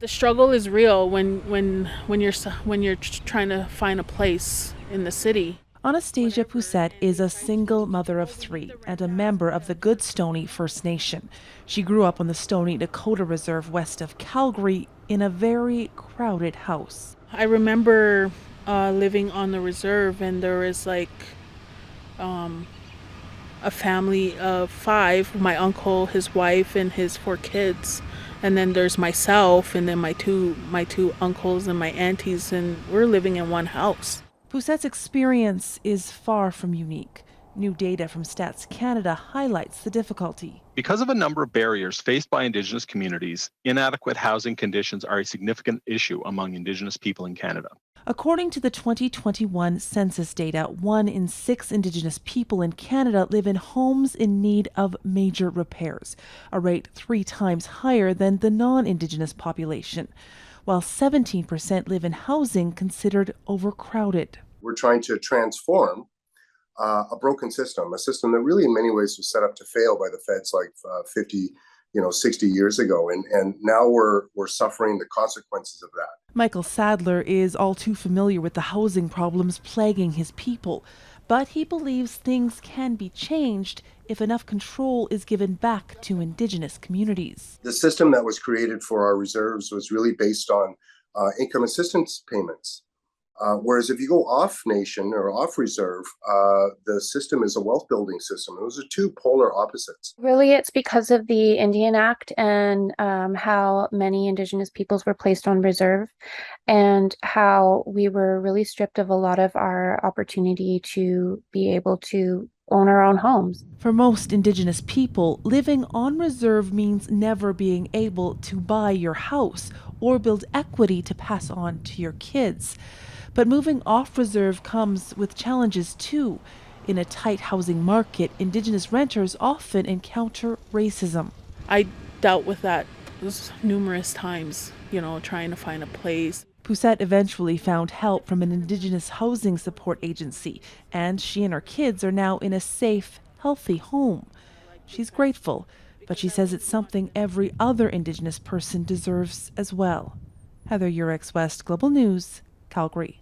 The struggle is real when you're trying to find a place in the city. Anastasia Poussette is a single mother of 3 and a member of the Goodstoney First Nation. She grew up on the Stoney Dakota Reserve west of Calgary in a very crowded house. I remember living on the reserve, and there was like a family of 5, my uncle, his wife, and his 4 kids. And then there's myself, and then my two uncles and my aunties, and we're living in one house. Poussette's experience is far from unique. New data from Stats Canada highlights the difficulty. Because of a number of barriers faced by Indigenous communities, inadequate housing conditions are a significant issue among Indigenous people in Canada. According to the 2021 census data, 1 in 6 Indigenous people in Canada live in homes in need of major repairs, a rate 3 times higher than the non-Indigenous population, while 17% live in housing considered overcrowded. We're trying to transform a broken system, a system that really in many ways was set up to fail by the feds like 50, 60 years ago. And now we're suffering the consequences of that. Michael Sadler is all too familiar with the housing problems plaguing his people, but he believes things can be changed if enough control is given back to Indigenous communities. The system that was created for our reserves was really based on income assistance payments. Whereas if you go off nation or off reserve, the system is a wealth building system. Those are 2 polar opposites. Really, it's because of the Indian Act and how many Indigenous peoples were placed on reserve and how we were really stripped of a lot of our opportunity to be able to own our own homes. For most Indigenous people, living on reserve means never being able to buy your house or build equity to pass on to your kids. But moving off reserve comes with challenges too. In a tight housing market, Indigenous renters often encounter racism. I dealt with that numerous times, trying to find a place. Poussette eventually found help from an Indigenous housing support agency, and she and her kids are now in a safe, healthy home. She's grateful, but she says it's something every other Indigenous person deserves as well. Heather Yourex-West, Global News, Calgary.